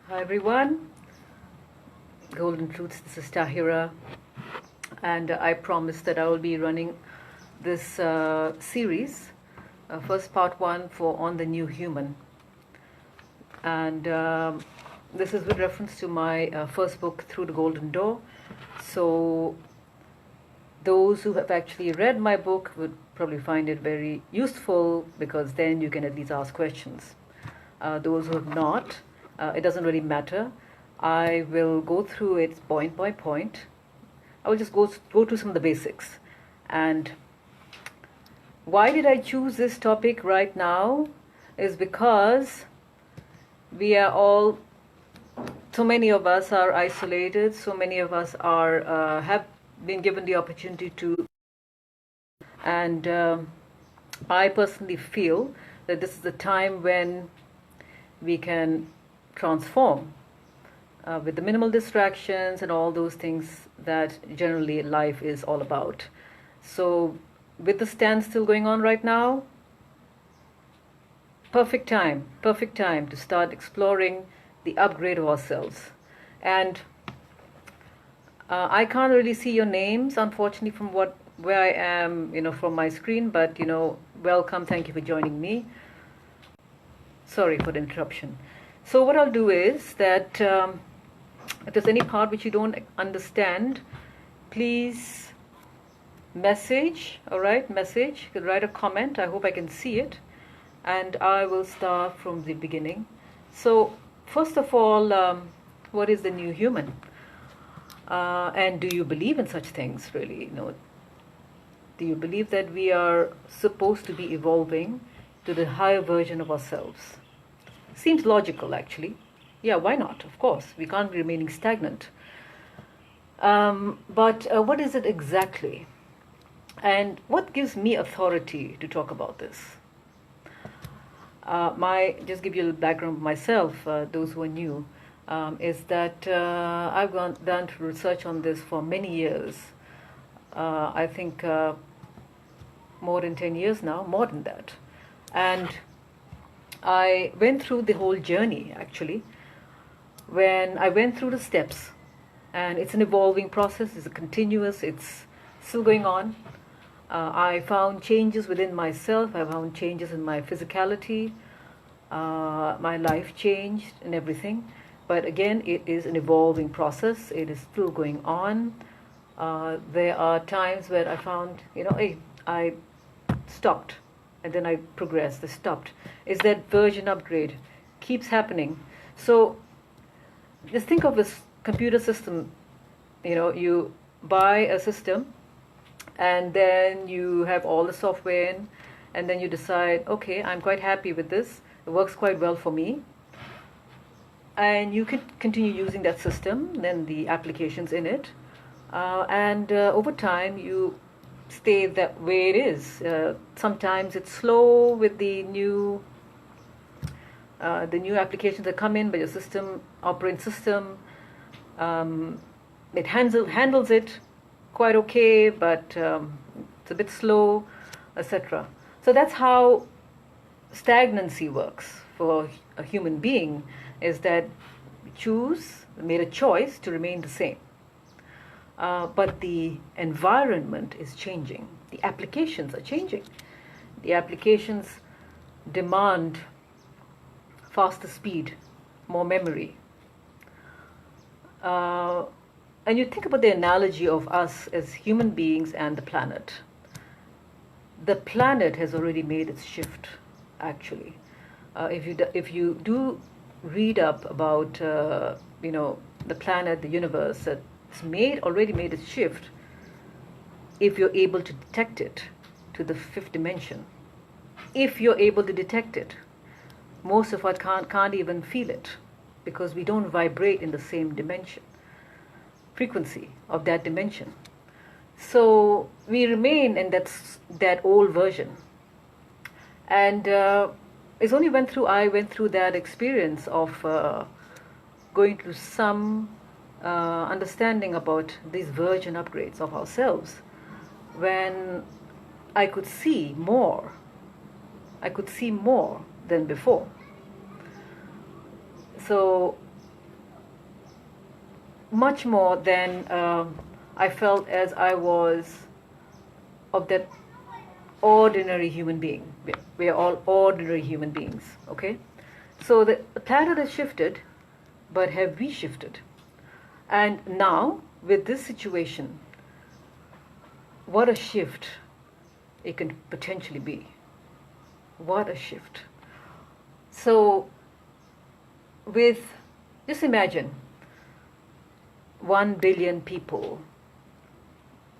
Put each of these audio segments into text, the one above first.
Hi everyone, Golden Truths, this is Tahira, and I promise that I will be running this series, first part one for On the New Human. And this is with reference to my first book, Through the GoldenDoor. So those who have actually read my book would probably find it very useful because then you can at least ask questions. Those who have not, it doesn't really matter. I will go through it point by point. I will just go through some of the basics. And why did I choose this topic right now? Is because we are all, so many of us are isolated, so many of us are have been given the opportunity to, and I personally feel that this is the time when we can transform with the minimal distractions and all those things that generally life is all about. So with the standstill going on right now, perfect time to start exploring the upgrade of ourselves. And I can't really see your names, unfortunately, from where I am, from my screen, but welcome, thank you for joining me. Sorry for the interruption. So what I'll do is that if there's any part which you don't understand, please message, all right, message. You can write a comment. I hope I can see it. And I will start from the beginning. So first of all, what is the new human? And do you believe in such things, really? Do you believe that we are supposed to be evolving to the higher version of ourselves? Seems logical, actually. Yeah, why not? Of course, we can't be remaining stagnant. But what is it exactly? And what gives me authority to talk about this? Just give you a little background of myself, those who are new, is that I've done research on this for many years. I think more than 10 years now, more than that. And I went through the whole journey, actually, when I went through the steps. And it's an evolving process, it's a continuous, it's still going on. I found changes within myself, I found changes in my physicality, my life changed and everything. But again, it is an evolving process, it is still going on. There are times where I found, hey, I stopped. And then I progressed, I stopped. Is that version upgrade keeps happening. So just think of this computer system. You buy a system and then you have all the software in, and then you decide, okay, I'm quite happy with this. It works quite well for me. And you can continue using that system, then the applications in it. And over time, you stay that way it is. Sometimes it's slow with the new applications that come in, but your operating system, it handles it quite okay, but it's a bit slow, etc. So that's how stagnancy works for a human being, is that we made a choice to remain the same. But the environment is changing. The applications are changing. The applications demand faster speed, more memory. And you think about the analogy of us as human beings and the planet. The planet has already made its shift, actually. If you do read up about the planet, the universe, it's already made its shift, if you're able to detect it to the fifth dimension. If you're able to detect it, most of us can't even feel it because we don't vibrate in the same dimension, frequency of that dimension. So we remain in that old version. And it's only I went through that experience of going through some understanding about these version upgrades of ourselves, when I could see more than before. So much more than I felt as I was of that ordinary human being. We are all ordinary human beings, okay? So the planet has shifted, but have we shifted? And now, with this situation, what a shift it can potentially be. What a shift. So, just imagine 1 billion people,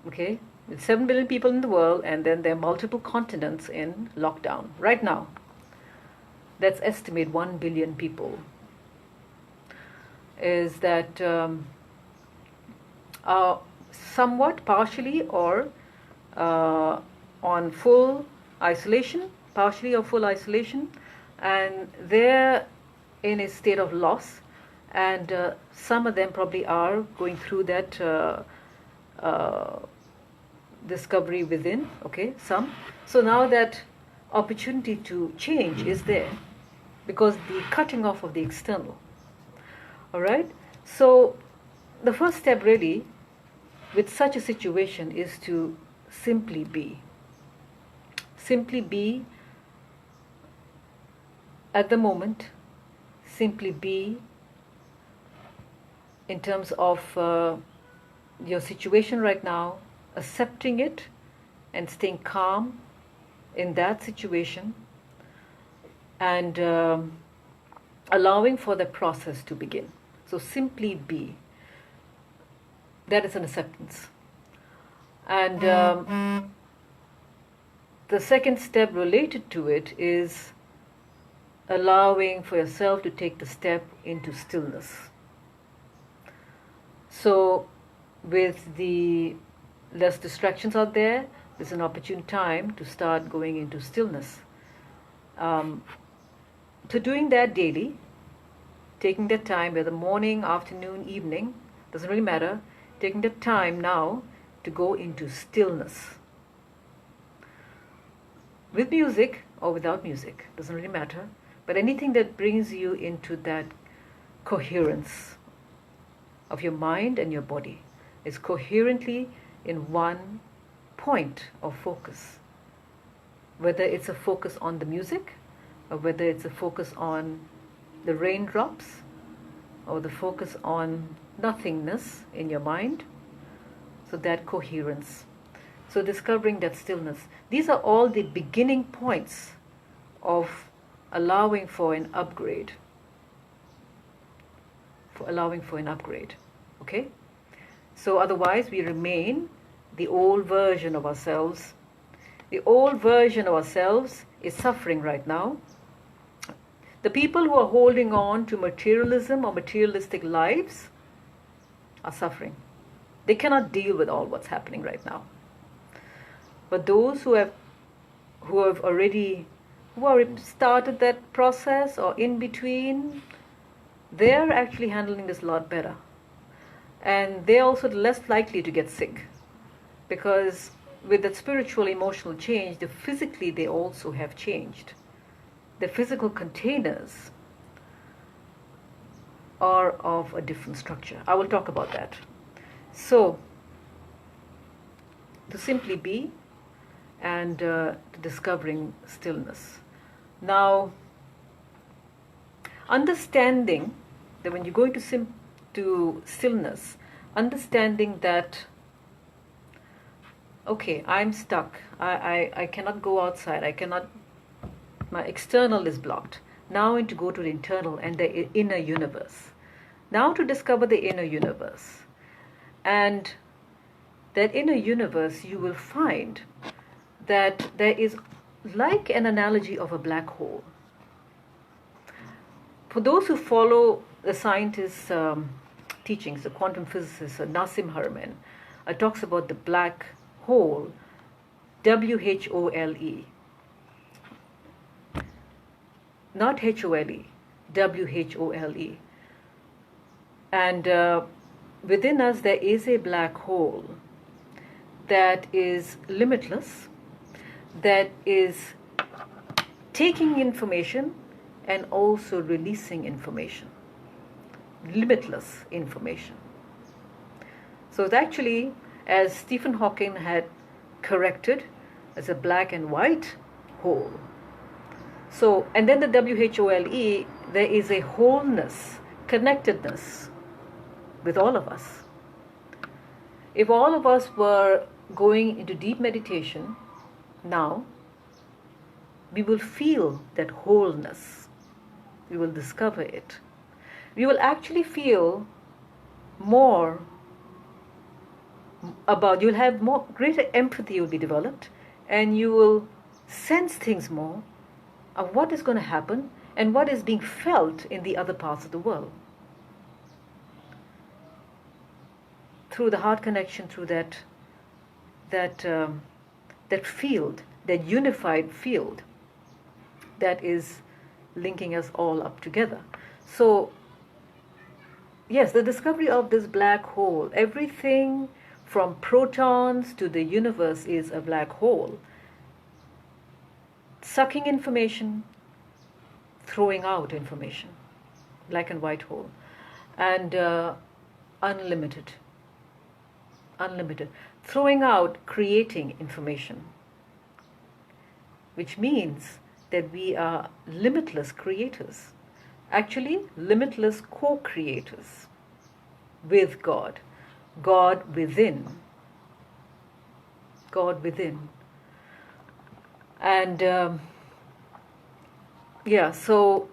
okay? With 7 billion people in the world, and then there are multiple continents in lockdown. Right now, let's estimate 1 billion people. Is that are somewhat partially or on full isolation, partially or full isolation, and they're in a state of loss, and some of them probably are going through that discovery within, okay, some. So now that opportunity to change is there, because the cutting off of the external. All right? So the first step really with such a situation is to simply be. Simply be at the moment, simply be in terms of your situation right now, accepting it and staying calm in that situation, and allowing for the process to begin. So simply be. That is an acceptance. And the second step related to it is allowing for yourself to take the step into stillness. So with the less distractions out there, there's an opportune time to start going into stillness. So doing that daily, taking that time, whether morning, afternoon, evening, doesn't really matter, taking the time now to go into stillness. With music or without music, doesn't really matter, but anything that brings you into that coherence of your mind and your body is coherently in one point of focus. Whether it's a focus on the music, or whether it's a focus on the raindrops, or the focus on nothingness in your mind. So that coherence. So discovering that stillness. These are all the beginning points of allowing for an upgrade. For allowing for an upgrade. Okay? So otherwise we remain the old version of ourselves. The old version of ourselves is suffering right now. The people who are holding on to materialism or materialistic lives are suffering. They cannot deal with all what's happening right now. But those who have already started that process or in between, they're actually handling this a lot better. And they're also less likely to get sick, because with that spiritual, emotional change, physically they also have changed. The physical containers are of a different structure. I will talk about that. So, to simply be and discovering stillness. Now, understanding that when you go into stillness, understanding that, okay, I'm stuck. I cannot go outside. My external is blocked. Now I need to go to the internal and the inner universe. Now to discover the inner universe. And that inner universe, you will find that there is like an analogy of a black hole. For those who follow the scientist's teachings, the quantum physicist Nassim Haramein talks about the black hole, W-H-O-L-E. Not H-O-L-E, W-H-O-L-E. And within us there is a black hole that is limitless, that is taking information and also releasing information. Limitless information. So it's actually, as Stephen Hawking had corrected, as a black and white whole. So, and then the WHOLE, there is a wholeness, connectedness with all of us. If all of us were going into deep meditation now, we will feel that wholeness. We will discover it. We will actually feel more about, you'll have more, greater empathy will be developed, and you will sense things more of what is going to happen and what is being felt in the other parts of the world. Through the heart connection, through that field, that unified field that is linking us all up together. So, yes, the discovery of this black hole, everything from protons to the universe is a black hole, sucking information, throwing out information, black and white hole, and unlimited, throwing out, creating information, which means that we are limitless creators, actually limitless co-creators with God, God within, and yeah. So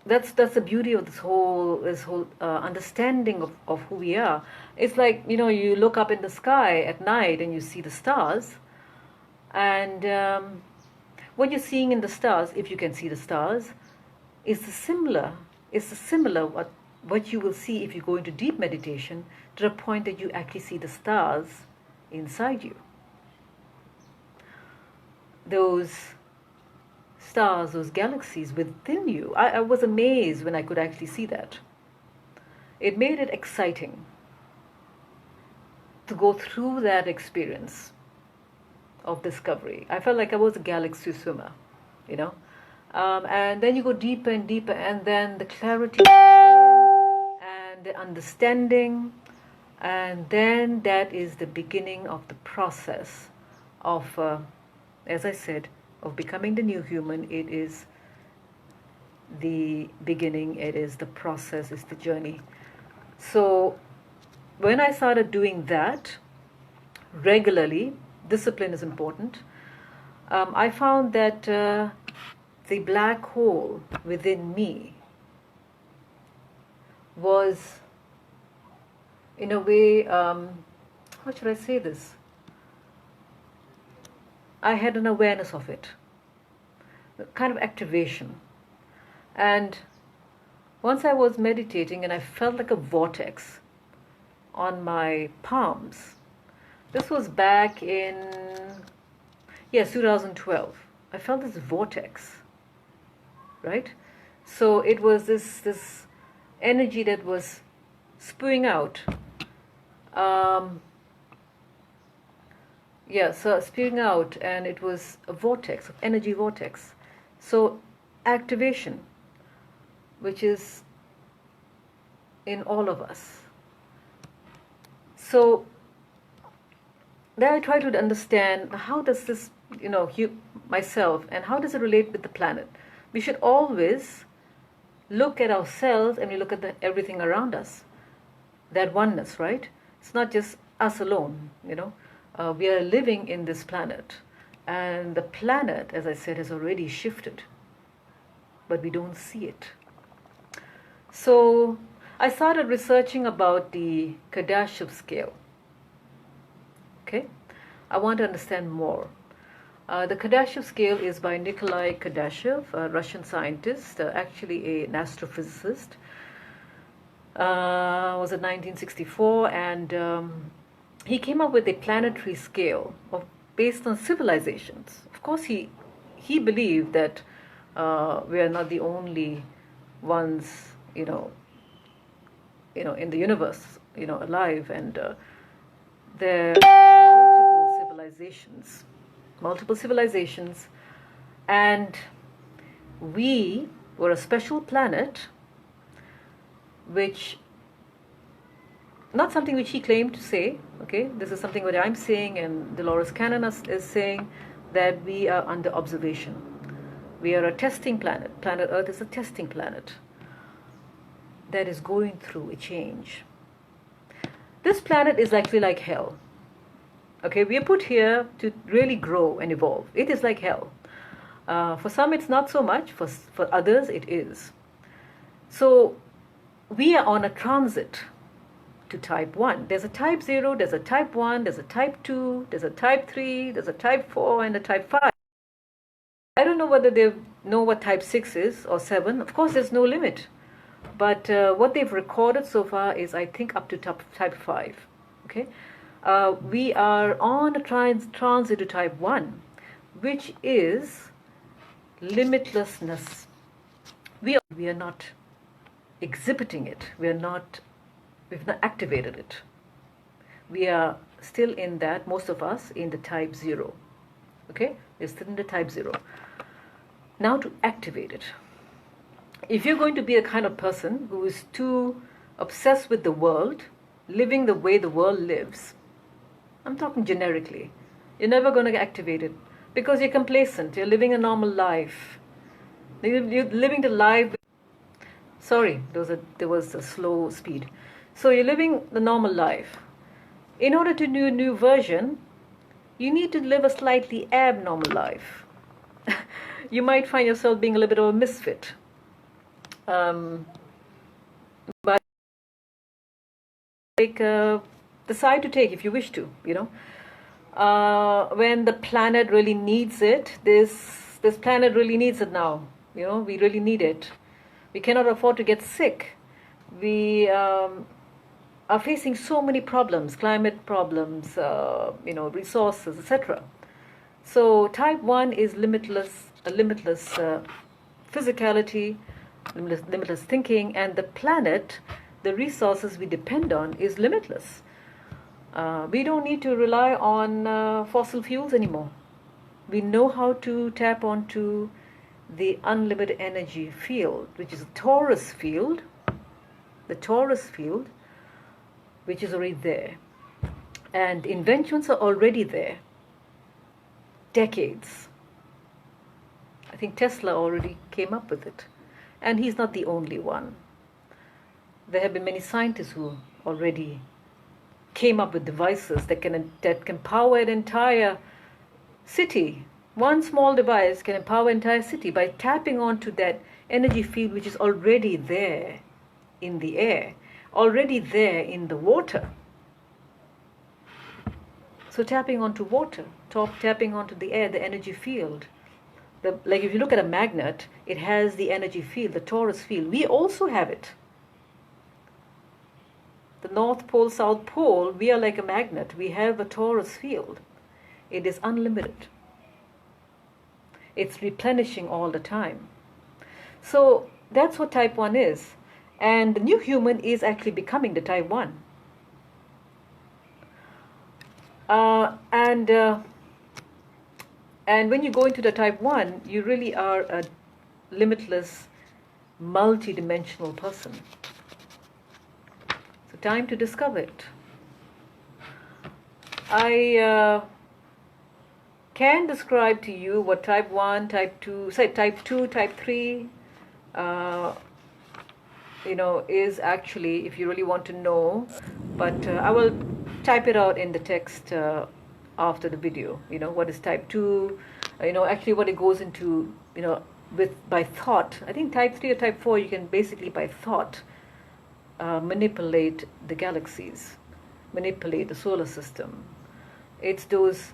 that's the beauty of this whole understanding of who we are. It's like, you look up in the sky at night and you see the stars, and what you're seeing in the stars, if you can see the stars, is the similar what you will see if you go into deep meditation, to the point that you actually see the stars inside you. Those stars, those galaxies within you. I was amazed when I could actually see that. It made it exciting to go through that experience of discovery. I felt like I was a galaxy swimmer, and then you go deeper and deeper, and then the clarity and the understanding, and then that is the beginning of the process of, as I said, of becoming the new human. It is the beginning, it is the process, it's the journey. So when I started doing that regularly, discipline is important, I found that the black hole within me was, in a way, how should I say this? I had an awareness of it, a kind of activation. And once I was meditating and I felt like a vortex on my palms. This was back in, 2012. I felt this vortex, right? So it was this energy that was spewing out. So spewing out, and it was a vortex, energy vortex. So activation, which is in all of us. So then I try to understand, how does this, myself, and how does it relate with the planet? We should always look at ourselves and we look at everything around us. That oneness, right? It's not just us alone, we are living in this planet. And the planet, as I said, has already shifted. But we don't see it. So I started researching about the Kardashev scale. Okay? I want to understand more. The Kardashev scale is by Nikolai Kardashev, a Russian scientist, actually an astrophysicist. Was in 1964, and he came up with a planetary scale based on civilizations. Of course, he believed that we are not the only ones, in the universe, alive, and there are multiple civilizations, and we were a special planet which not something which he claimed to say, okay? This is something that I'm saying, and Dolores Cannon is saying, that we are under observation. We are a testing planet. Planet Earth is a testing planet that is going through a change. This planet is actually like hell. Okay, we are put here to really grow and evolve. It is like hell. For some, it's not so much. For others, it is. So we are on a transit to type 1. There's a type 0, there's a type 1, there's a type 2, there's a type 3, there's a type 4, and a type 5. I don't know whether they know what type 6 is or 7. Of course, there's no limit. But what they've recorded so far is, I think, up to type 5. Okay, we are on a transit to type 1, which is limitlessness. We are not exhibiting it. We've not activated it. We are still in that, most of us, in the type 0. Okay, we're still in the type 0. Now to activate it. If you're going to be a kind of person who is too obsessed with the world, living the way the world lives, I'm talking generically, you're never going to activate it because you're complacent, you're living a normal life. You're living the life. Sorry, there was a slow speed. So you're living the normal life. In order to do a new version, you need to live a slightly abnormal life. You might find yourself being a little bit of a misfit. But decide to take if you wish to, when the planet really needs it. This planet really needs it now. We really need it. We cannot afford to get sick. We are facing so many problems, climate problems, resources, etc. So type 1 is limitless physicality, limitless thinking, and the planet, the resources we depend on, is limitless. We don't need to rely on fossil fuels anymore. We know how to tap onto the unlimited energy field, which is a torus field, which is already there. And inventions are already there. Decades. I think Tesla already came up with it. And he's not the only one. There have been many scientists who already came up with devices that can power an entire city. One small device can empower an entire city by tapping onto that energy field which is already there in the air, already there in the water. So tapping onto water, tapping onto the air, the energy field. Like if you look at a magnet, it has the energy field, the torus field. We also have it. The North Pole, South Pole, we are like a magnet. We have a torus field. It is unlimited. It's replenishing all the time. So that's what type 1 is. And the new human is actually becoming the type 1. And when you go into the type 1, you really are a limitless, multi-dimensional person. So time to discover it. I can describe to you what type 1, type 2, type 2, type 3, is actually, if you really want to know. But I will type it out in the text after the video. What is type 2, actually what it goes into, by thought. I think type 3 or type 4, you can basically by thought manipulate the galaxies, manipulate the solar system. It's those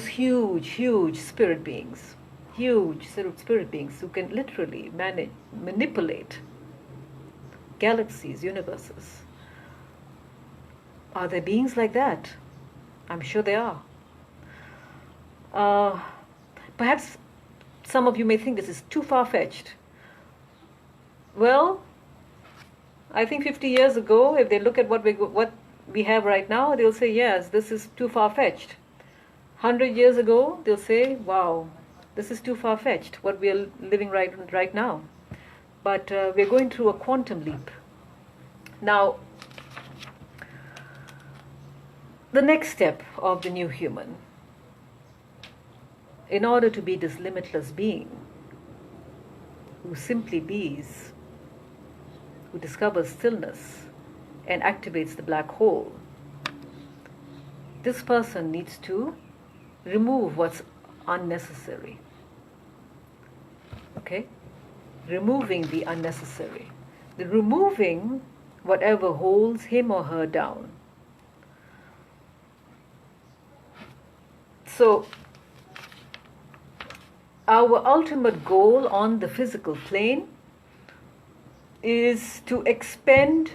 huge spirit beings, who can literally manipulate galaxies, universes. Are there beings like that? I'm sure there are. Perhaps some of you may think this is too far-fetched. Well, I think 50 years ago, if they look at what we have right now, they'll say, yes, this is too far-fetched. 100 years ago, they'll say, wow, this is too far-fetched, what we are living right now. But we're going through a quantum leap. Now, the next step of the new human, in order to be this limitless being who simply bees, who discovers stillness and activates the black hole, this person needs to remove what's unnecessary. Okay? Removing the unnecessary. The removing whatever holds him or her down. So, our ultimate goal on the physical plane is to expand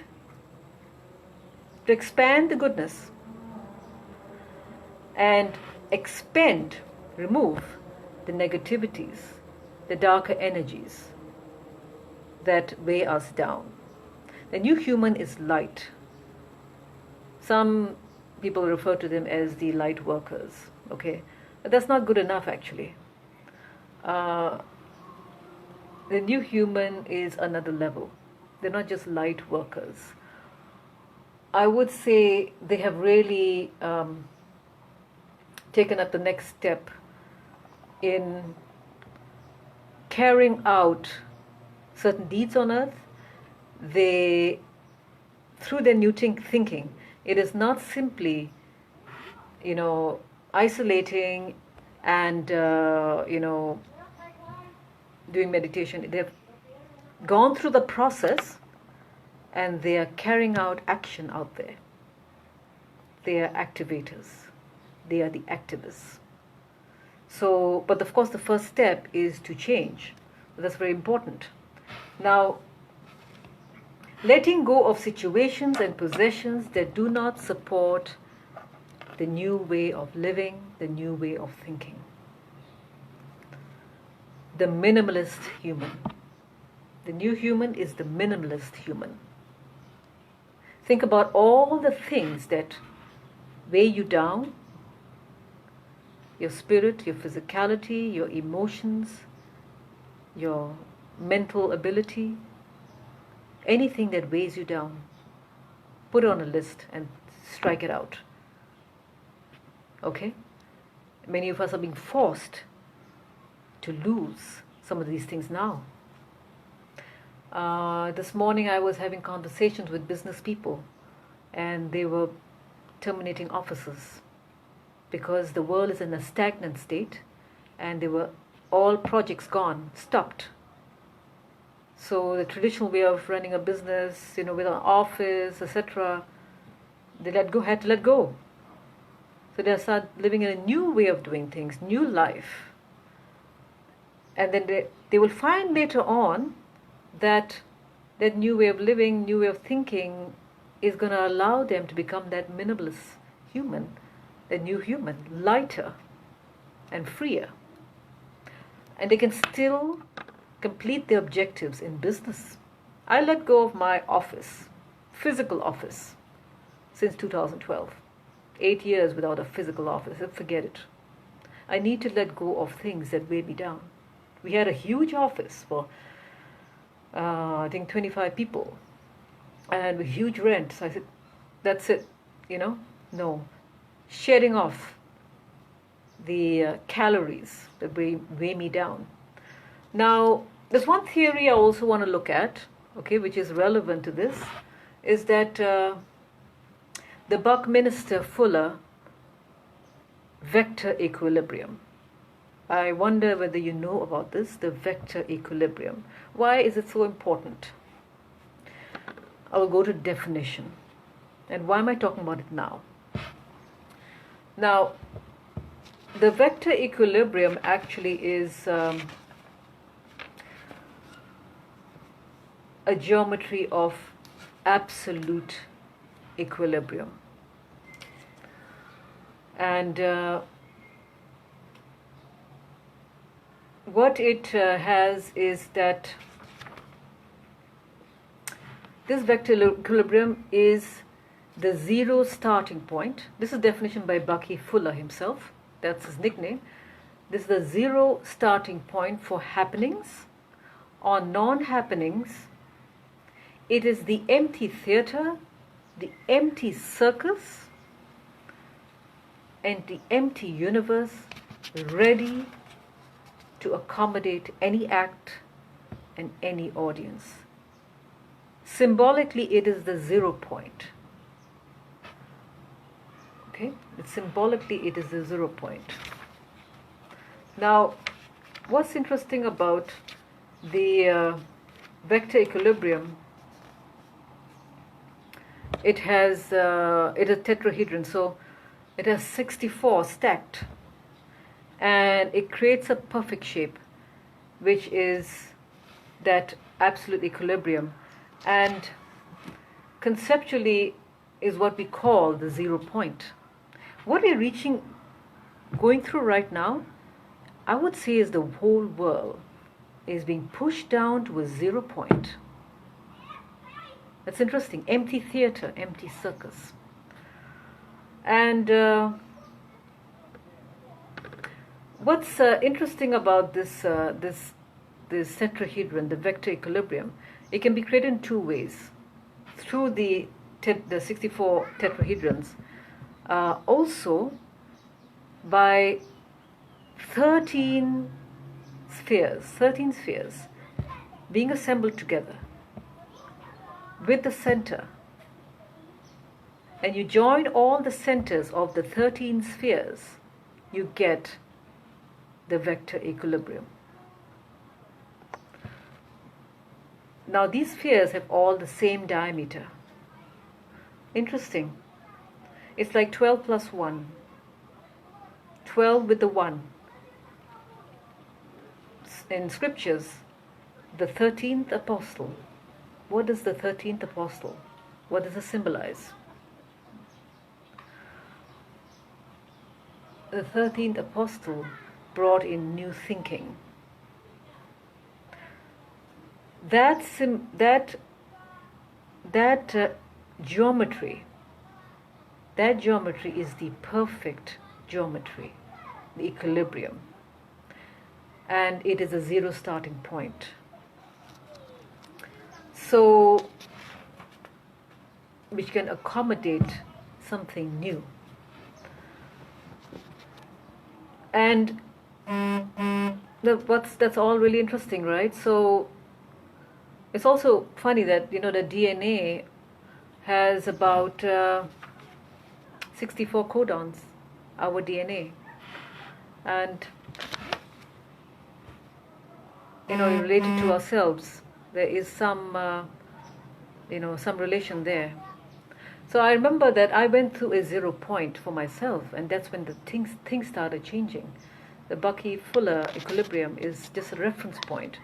the goodness and remove the negativities, the darker energies that weigh us down. The new human is light. Some people refer to them as the light workers, okay? But that's not good enough, actually. The new human is another level. They're not just light workers. I would say they have really taken up the next step in carrying out certain deeds on earth. They, through their new thinking, it is not simply, isolating and, doing meditation. They've gone through the process and they are carrying out action out there. They are activators. They are the activists. So, but of course the first step is to change. That's very important. Now, letting go of situations and possessions that do not support the new way of living, the new way of thinking. The minimalist human. The new human is the minimalist human. Think about all the things that weigh you down, your spirit, your physicality, your emotions, your mental ability, anything that weighs you down, put it on a list and strike it out. Okay? Many of us are being forced to lose some of these things now. This morning I was having conversations with business people and they were terminating offices because the world is in a stagnant state and they were all projects gone, stopped. So the traditional way of running a business, with an office, etc., they had to let go. So they start living in a new way of doing things, new life. And then they will find later on that new way of living, new way of thinking is going to allow them to become that minimalist human, that new human, lighter and freer. And they can still complete their objectives in business. I let go of my office, physical office, since 2012. 8 years without a physical office. Forget it. I need to let go of things that weigh me down. We had a huge office for, I think, 25 people. And with huge rent. So I said, that's it. No. Shedding off the calories that weigh me down. Now, there's one theory I also want to look at, okay, which is relevant to this, is that the Buckminster Fuller vector equilibrium. I wonder whether you know about this, the vector equilibrium. Why is it so important? I will go to definition. And why am I talking about it now? Now, the vector equilibrium actually is a geometry of absolute equilibrium. And what it has is that this vector equilibrium is the zero starting point. This is definition by Bucky Fuller himself. That's his nickname. This is the zero starting point for happenings or non-happenings. It is the empty theater, the empty circus, empty universe ready to accommodate any act and any audience. Symbolically, it is the 0 point. Okay? Symbolically, it is the 0 point. Now, what's interesting about the vector equilibrium, it is a tetrahedron, so it has 64 stacked, and it creates a perfect shape, which is that absolute equilibrium, and conceptually is what we call the 0 point. What we're going through right now, I would say, is the whole world is being pushed down to a 0 point. That's interesting. Empty theater, empty circus. And what's interesting about this tetrahedron, the vector equilibrium, it can be created in two ways. Through the 64 tetrahedrons, also by 13 spheres being assembled together with the center, and you join all the centers of the 13 spheres, you get the vector equilibrium. Now these spheres have all the same diameter. Interesting. It's like 12 plus 1. 12 with the 1. In scriptures, the 13th apostle. What is the 13th apostle? What does it symbolize? The 13th apostle brought in new thinking. That geometry is the perfect geometry, the equilibrium, and it is a 0 starting point. So, which can accommodate something new. And that's all really interesting, right? So it's also funny that, the DNA has about 64 codons, our DNA, and related to ourselves, there is some some relation there. So I remember that I went through a 0 point for myself, and that's when the things started changing. The Bucky-Fuller equilibrium is just a reference point,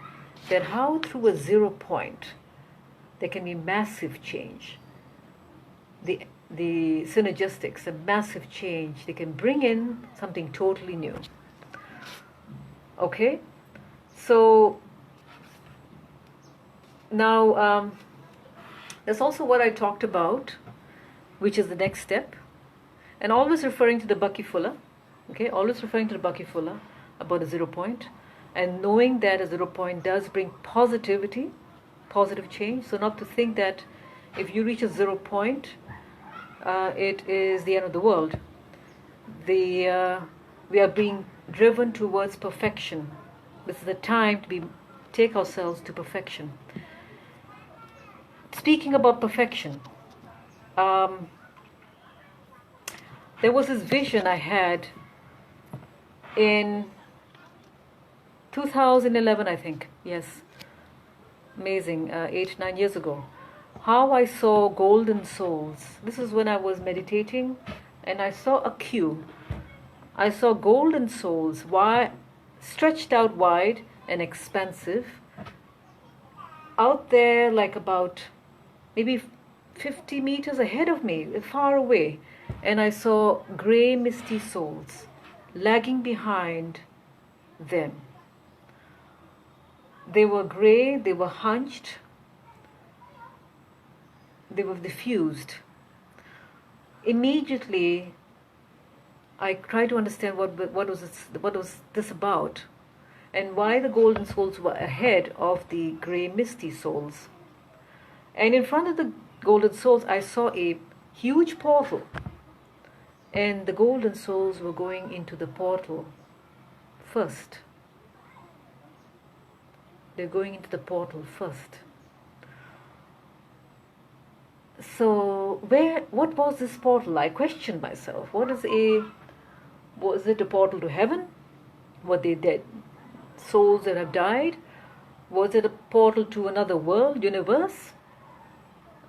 that how through a 0 point there can be massive change. The synergistics, a massive change, they can bring in something totally new. Okay, so now that's also what I talked about, which is the next step, and always referring to the Bucky-Fuller. Okay, always referring to the Bucky-Fuller about a 0 point, and knowing that a 0 point does bring positivity, positive change. So not to think that if you reach a 0 point, it is the end of the world. We are being driven towards perfection. This is the time to take ourselves to perfection. Speaking about perfection, there was this vision I had in 2011, I think. Yes, amazing, 8-9 years ago. How I saw golden souls. This is when I was meditating, and I saw a queue. I saw golden souls, stretched out wide and expansive, out there, like about maybe 50 meters ahead of me, far away. And I saw gray, misty souls lagging behind them. They were gray, they were hunched, they were diffused. Immediately, I tried to understand what was this about, and why the golden souls were ahead of the gray, misty souls. And in front of the golden souls, I saw a huge portal. And the golden souls were going into the portal first. They're going into the portal first. So what was this portal? I questioned myself. Was it a portal to heaven? Were they dead souls that have died? Was it a portal to another world, universe?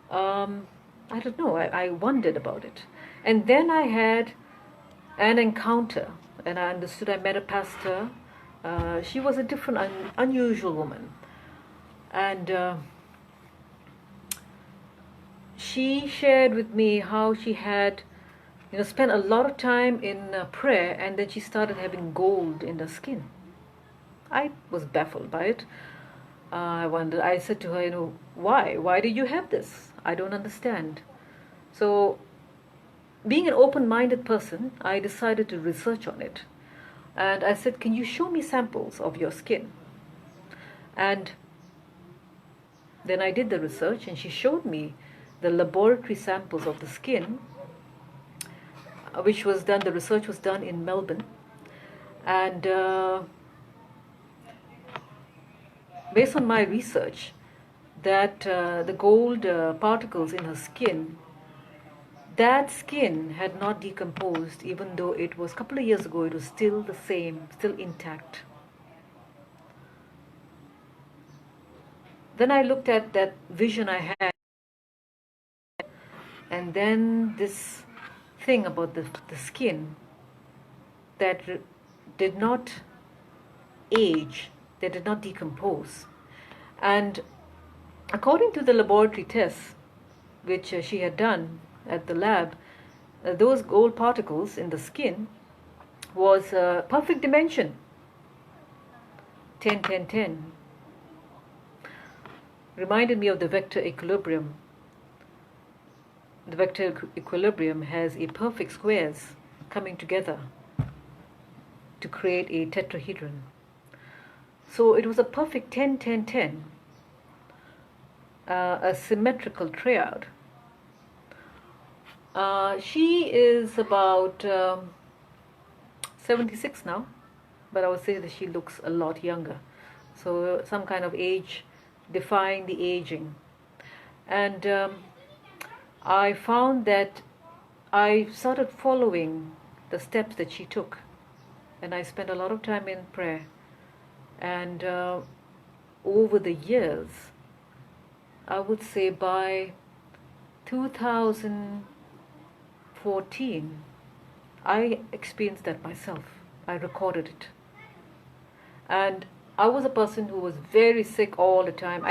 I don't know. I wondered about it. And then I had an encounter, and I understood. I met a pastor. She was a different, unusual woman. And she shared with me how she had, spent a lot of time in prayer, and then she started having gold in her skin. I was baffled by it. I wondered. I said to her, why? Why do you have this? I don't understand. So, being an open-minded person, I decided to research on it. And I said, can you show me samples of your skin? And then I did the research, and she showed me the laboratory samples of the skin, the research was done in Melbourne. And based on my research, that the gold particles in her skin, that skin had not decomposed, even though it was a couple of years ago, it was still the same, still intact. Then I looked at that vision I had, and then this thing about the skin that did not age, that did not decompose. And according to the laboratory tests which she had done at the lab, those gold particles in the skin was perfect dimension, 10 10 10. Reminded me of the vector equilibrium. The vector equilibrium has a perfect squares coming together to create a tetrahedron. So it was a perfect 10 10 10, a symmetrical triad. She is about 76 now, but I would say that she looks a lot younger. So some kind of age, defying the aging. And I found that I started following the steps that she took, and I spent a lot of time in prayer. And over the years, I would say by 2014, I experienced that myself. I recorded it. And I was a person who was very sick all the time.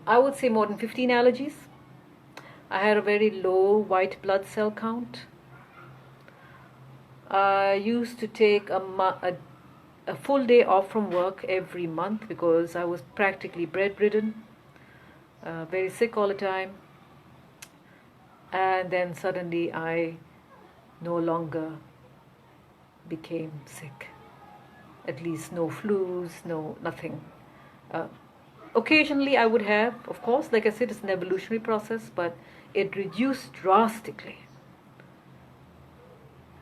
I would say more than 15 allergies. I had a very low white blood cell count. I used to take a full day off from work every month because I was practically bedridden, very sick all the time. And then suddenly I no longer became sick. At least no flus, nothing. Occasionally I would have, of course, like I said, it's an evolutionary process, but it reduced drastically.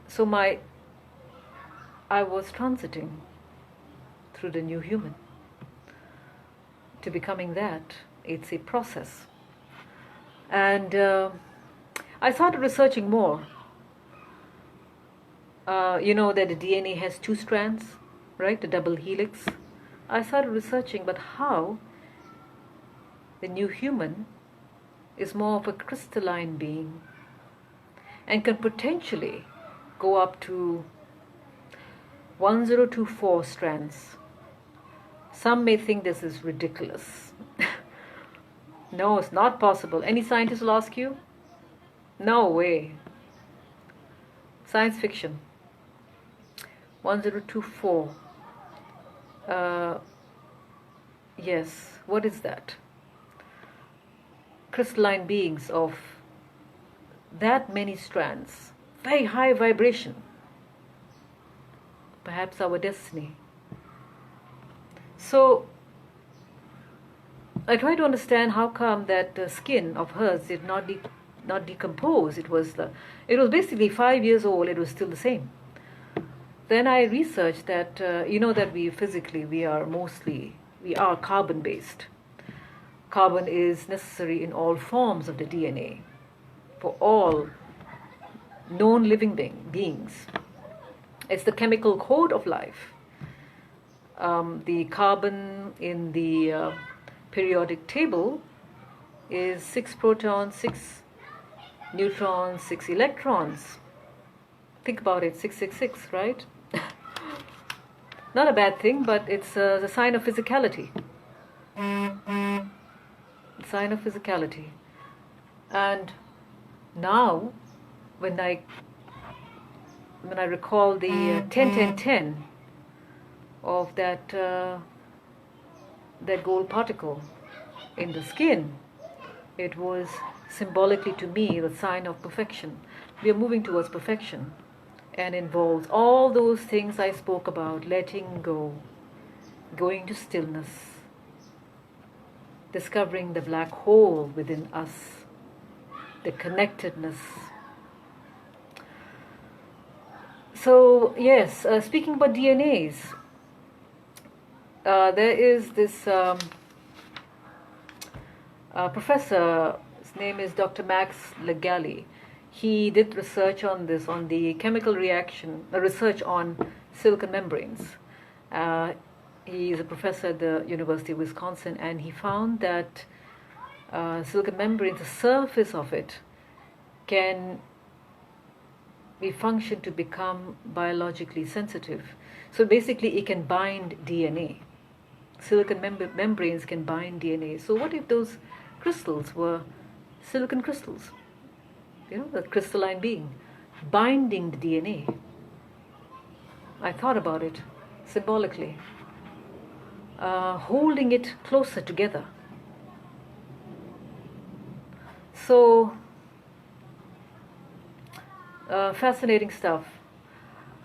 So I was transiting through the new human to becoming that. It's a process. And I started researching more. You know that the DNA has 2 strands, right? The double helix. I started researching, but how the new human is more of a crystalline being and can potentially go up to 1024 strands. Some may think this is ridiculous. No, it's not possible. Any scientist will ask you? No way. Science fiction. 1024. Yes, what is that? Crystalline beings of that many strands. Very high vibration. Perhaps our destiny. So I try to understand how come that the skin of hers did not not decompose. It was basically 5 years old. It was still the same. Then I researched that that we are carbon based. Carbon is necessary in all forms of the DNA for all known living beings. It's the chemical code of life. The carbon in the periodic table is 6 protons, 6 neutrons, 6 electrons. Think about it, 666, right? Not a bad thing, but it's a sign of physicality. Sign of physicality. And now, when I recall the 10-10-10 of that gold particle in the skin, it was symbolically to me the sign of perfection. We are moving towards perfection, and involves all those things I spoke about: letting go, going to stillness, discovering the black hole within us, the connectedness. So yes, speaking about DNAs, there is this professor, his name is Dr. Max Legally. He did research on this, on the chemical reaction, research on silicon membranes. He is a professor at the University of Wisconsin, and he found that silicon membranes, the surface of it, can be functioned to become biologically sensitive. So basically, it can bind DNA. Silicon membranes can bind DNA. So what if those crystals were silicon crystals? The crystalline being, binding the DNA. I thought about it symbolically, holding it closer together. So, fascinating stuff.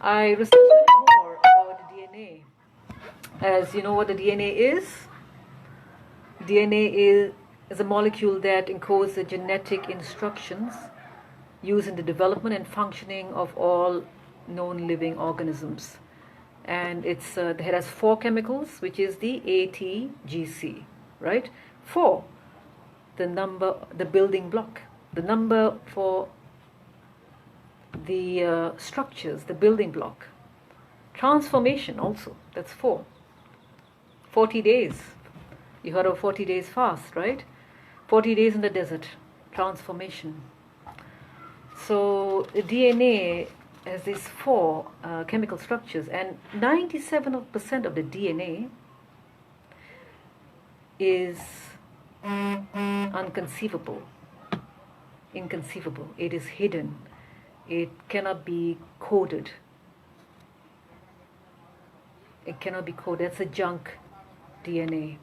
I researched a little more about the DNA. As you know what the DNA is? DNA is a molecule that encodes the genetic instructions used in the development and functioning of all known living organisms. And it has 4 chemicals, which is the ATGC, right? 4, the building block, the number for the structures, the building block. Transformation also, that's 4. 40 days. You heard of 40 days fast, right? 40 days in the desert, transformation. So the DNA has these 4 chemical structures, and 97% of the DNA is inconceivable. It is hidden. It cannot be coded. That's a junk DNA.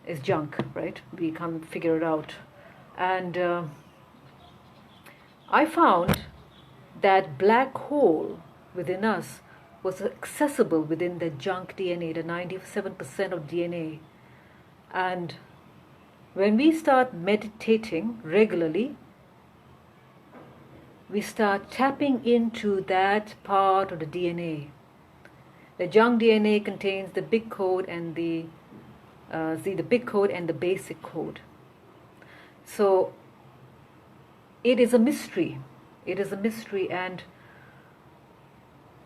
It's junk, right? We can't figure it out. And I found that black hole within us was accessible within the junk DNA, the 97% of DNA. And when we start meditating regularly, we start tapping into that part of the DNA. The junk DNA contains the big code and the big code and the basic code. So it is a mystery. It is a mystery, and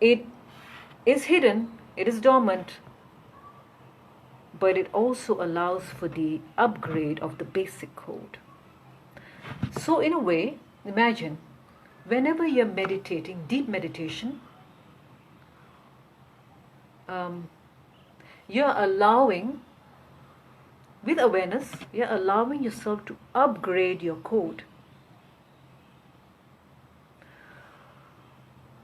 it is hidden, it is dormant, but it also allows for the upgrade of the basic code. So in a way, imagine, whenever you're meditating, deep meditation, you're allowing, with awareness, you're allowing yourself to upgrade your code.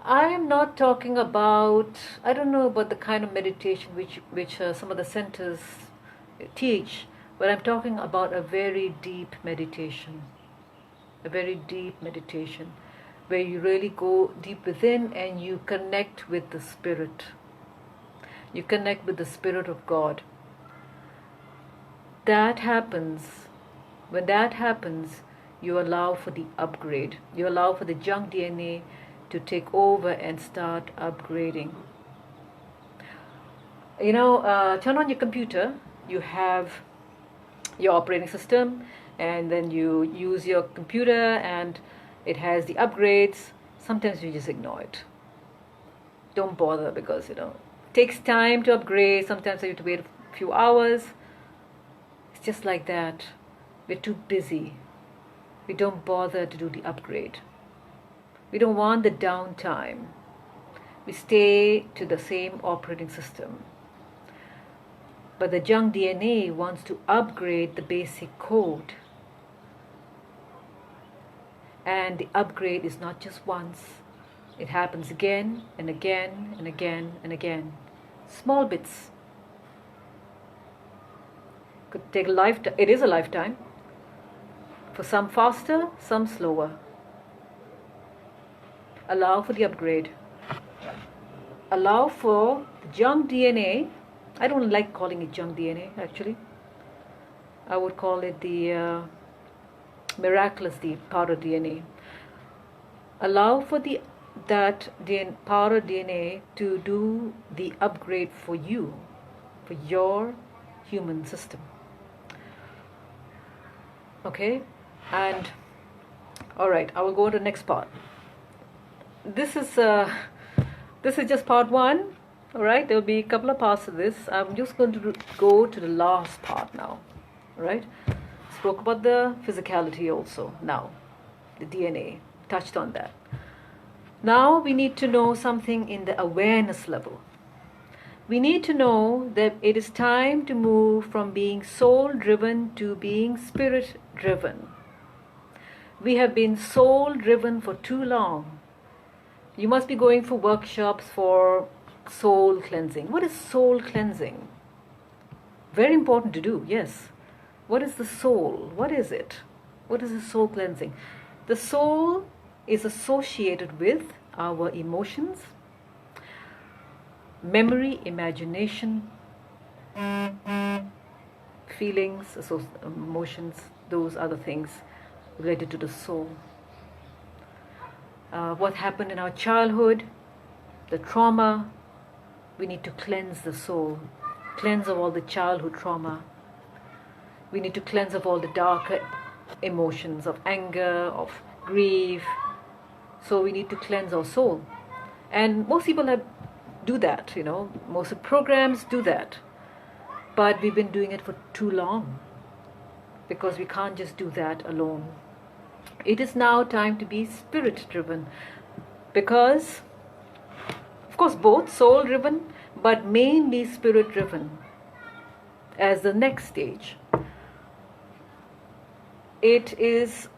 I am not talking about, I don't know about the kind of meditation which some of the centers teach, but I'm talking about a very deep meditation. A very deep meditation where you really go deep within and you connect with the Spirit. You connect with the Spirit of God. That happens. When that happens, you allow for the upgrade. You allow for the junk DNA to take over and start upgrading. Turn on your computer, you have your operating system, and then you use your computer and it has the upgrades. Sometimes you just ignore it. Don't bother, because it takes time to upgrade. Sometimes you have to wait a few hours. It's just like that. We're too busy. We don't bother to do the upgrade. We don't want the downtime. We stay to the same operating system. But the junk DNA wants to upgrade the basic code. And the upgrade is not just once. It happens again and again and again and again. Small bits. Could take a lifetime. It is a lifetime. For some faster, some slower. Allow for the upgrade. Allow for the junk DNA. I don't like calling it junk DNA, actually. I would call it the miraculous powder DNA. Allow for that powder DNA to do the upgrade for you, for your human system. Okay? And all right, I will go to the next part. This is just part one. All right, there will be a couple of parts of this. I'm just going to go to the last part now. All right, spoke about the physicality also. Now, the DNA, touched on that. Now we need to know something in the awareness level. We need to know that it is time to move from being soul-driven to being spirit-driven. We have been soul-driven for too long. You must be going for workshops for soul cleansing. What is soul cleansing? Very important to do, yes. What is the soul? What is it? What is the soul cleansing? The soul is associated with our emotions, memory, imagination, feelings, emotions, those other things related to the soul. What happened in our childhood, the trauma, we need to cleanse the soul, cleanse of all the childhood trauma. We need to cleanse of all the darker emotions of anger, of grief. So we need to cleanse our soul. And most people do that, most of the programs do that. But we've been doing it for too long, because we can't just do that alone. It is now time to be spirit-driven, because, of course, both soul-driven, but mainly spirit-driven as the next stage. It is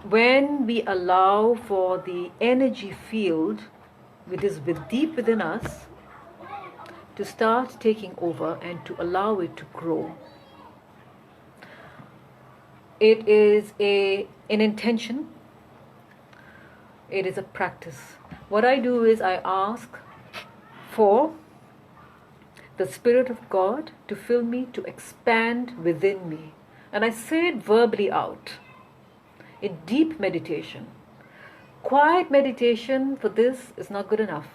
when we allow for the energy field, which is deep within us, to start taking over and to allow it to grow. It is an intention. It is a practice. What I do is I ask for the Spirit of God to fill me, to expand within me. And I say it verbally out in deep meditation. Quiet meditation for this is not good enough.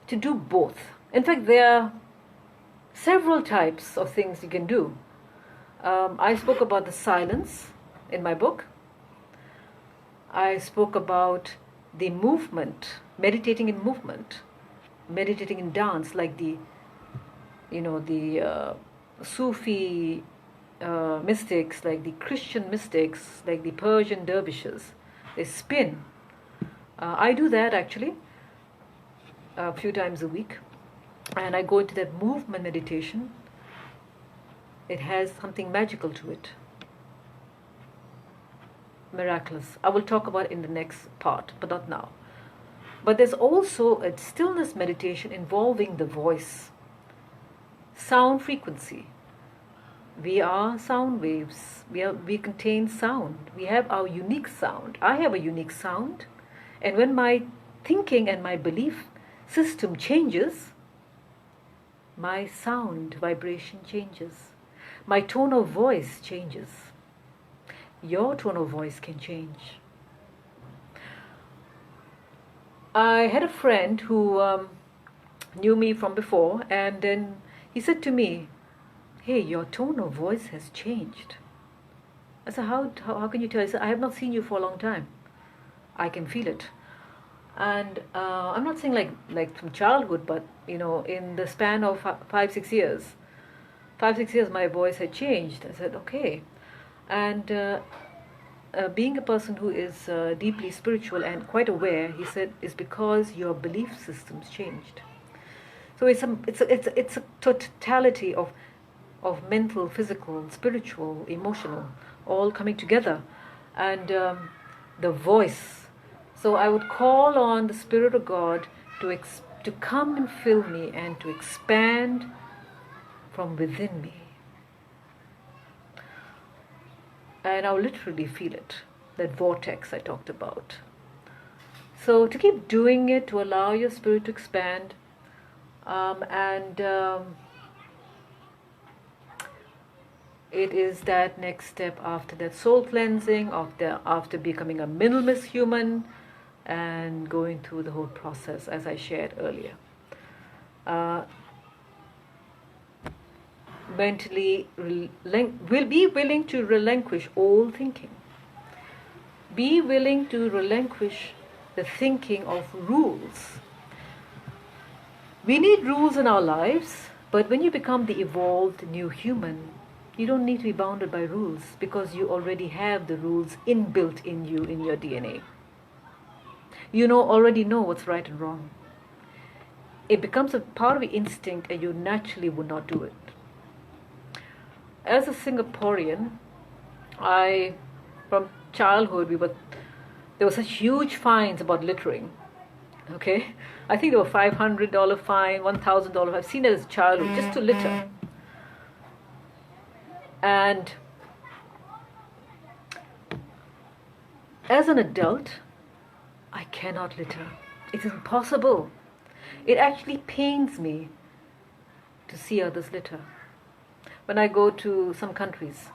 To do both. In fact, there are several types of things you can do. I spoke about the silence in my book. I spoke about the movement, meditating in movement, meditating in dance, like the Sufi mystics, like the Christian mystics, like the Persian dervishes. They spin. I do that actually a few times a week, and I go into that movement meditation. It has something magical to it. Miraculous. I will talk about it in the next part, but not now. But there's also a stillness meditation involving the voice. Sound frequency. We are sound waves. We contain sound. We have our unique sound. I have a unique sound. And when my thinking and my belief system changes, my sound vibration changes. My tone of voice changes. your tone of voice can change. I had a friend who knew me from before, and then he said to me, "Hey, your tone of voice has changed." I said, how can you tell? He said, "I have not seen you for a long time. I can feel it." And I'm not saying like from childhood, but in the span of 5-6 years, 5-6 years, my voice had changed. I said, okay. And being a person who is deeply spiritual and quite aware, he said, is because your belief systems changed. So it's a totality of mental, physical, spiritual, emotional, all coming together, and the voice. So I would call on the Spirit of God to come and fill me and to expand from within me. And I'll literally feel it, that vortex I talked about. So to keep doing it, to allow your spirit to expand, it is that next step after that soul cleansing, after becoming a minimalist human, and going through the whole process as I shared earlier. Mentally, will be willing to relinquish all thinking. Be willing to relinquish the thinking of rules. We need rules in our lives, but when you become the evolved new human, you don't need to be bounded by rules because you already have the rules inbuilt in you, in your DNA. You already know what's right and wrong. It becomes a part of your instinct and you naturally would not do it. As a Singaporean, from childhood, there were such huge fines about littering. Okay, I think there were $500 fine, $1,000. I've seen it as a childhood just to litter. And as an adult, I cannot litter. It is impossible. It actually pains me to see others litter. When I go to some countries,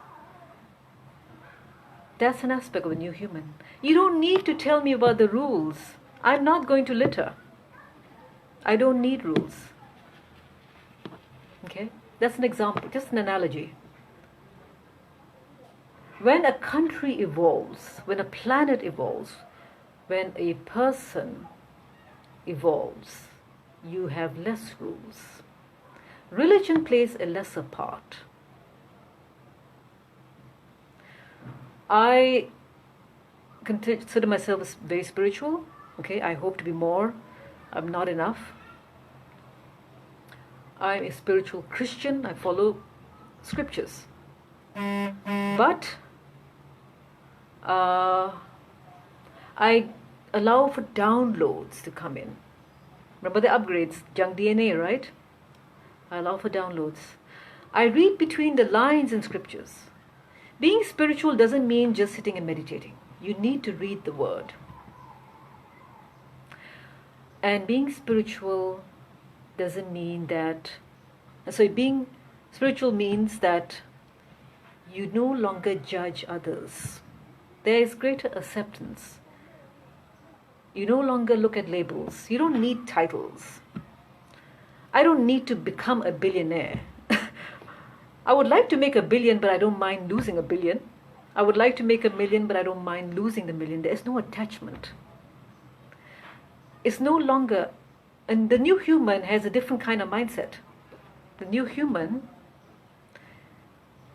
that's an aspect of a new human. You don't need to tell me about the rules. I'm not going to litter. I don't need rules. Okay? That's an example, just an analogy. When a country evolves, when a planet evolves, when a person evolves, you have less rules. Religion plays a lesser part. I consider myself as very spiritual. Okay, I hope to be more. I'm not enough. I'm a spiritual Christian. I follow scriptures. But I allow for downloads to come in. Remember the upgrades, junk DNA, right? I allow for downloads. I read between the lines in scriptures. Being spiritual doesn't mean just sitting and meditating. You need to read the word. And being spiritual doesn't mean that... So being spiritual means that you no longer judge others. There is greater acceptance. You no longer look at labels. You don't need titles. I don't need to become a billionaire. I would like to make $1 billion, but I don't mind losing $1 billion. I would like to make $1 million, but I don't mind losing the $1 million. There is no attachment. It's no longer... And the new human has a different kind of mindset. The new human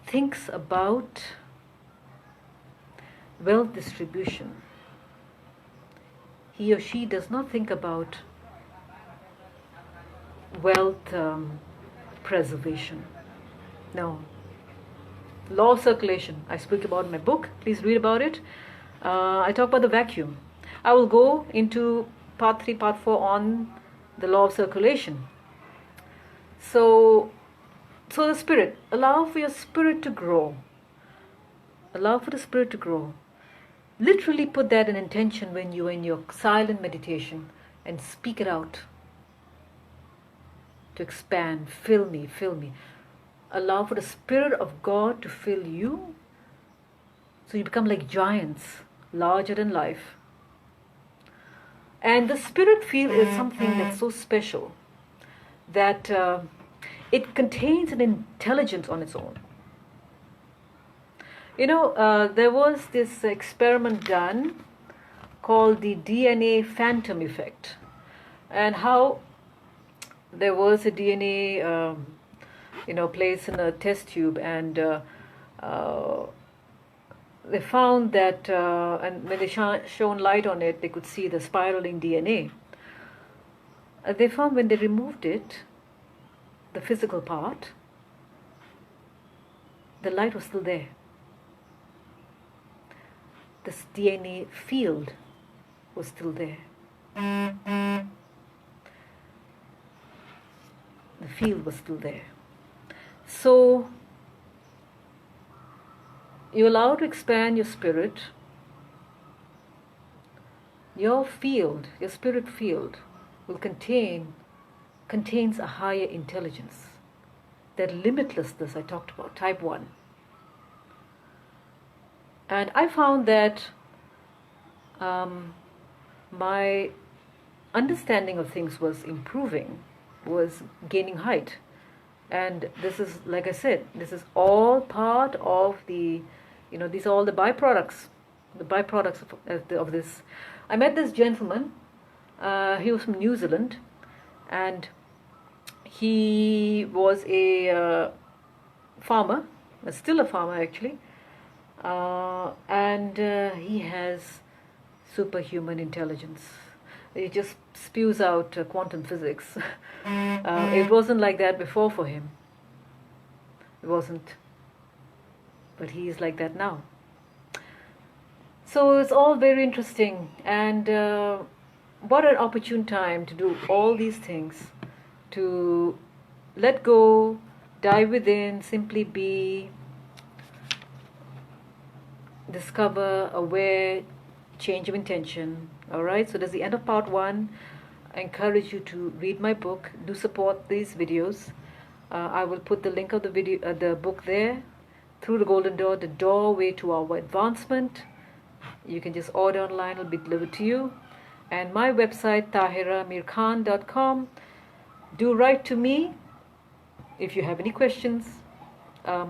thinks about wealth distribution. He or she does not think about wealth preservation. No. Law of circulation. I speak about in my book. Please read about it. I talk about the vacuum. I will go into part 3, part 4 on the law of circulation. So the spirit. Allow for your spirit to grow. Allow for the spirit to grow. Literally put that in intention when you are in your silent meditation and speak it out. To expand. Fill me, fill me. Allow for the Spirit of God to fill you So you become like giants, larger than life. And the spirit field is something that's so special that it contains an intelligence on its own. There was this experiment done called the DNA phantom effect, and how there was a DNA, placed in a test tube, and they found that, and when they shone light on it, they could see the spiraling DNA. They found when they removed it, the physical part, the light was still there. This DNA field was still there. The field was still there. So you allow to expand your spirit. Your field, your spirit field, will contains a higher intelligence. That limitlessness I talked about, type 1. And I found that my understanding of things was improving, was gaining height. And this is, like I said, this is all part of the, these are all the byproducts of this. I met this gentleman, he was from New Zealand, and he was a farmer, still a farmer actually, and he has superhuman intelligence. He just spews out quantum physics. It wasn't like that before for him. It wasn't. But he is like that now. So it's all very interesting. And what an opportune time to do all these things. To let go, dive within, simply be, discover, aware, change of intention. Alright, so that's the end of part 1. I encourage you to read my book. Do support these videos. I will put the link of the book there. Through the Golden Door, the doorway to our advancement. You can just order online, it'll be delivered to you. And my website, tahiramirkhan.com. Do write to me if you have any questions. I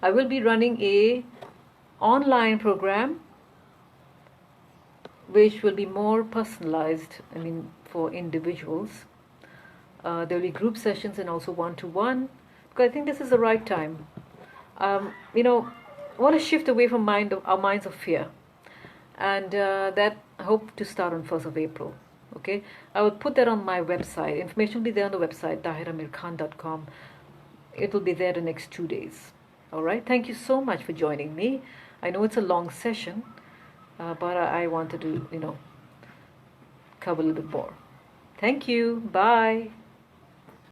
will be running a online program which will be more personalized, for individuals. There will be group sessions and also one-to-one, because I think this is the right time. I want to shift away from our minds of fear, and that I hope to start on 1st of April. Okay, I will put that on my website. Information will be there on the website, tahiramirkhan.com. It will be there the next 2 days. All right, thank you so much for joining me. I know it's a long session, but I wanted to, cover a little bit more. Thank you. Bye.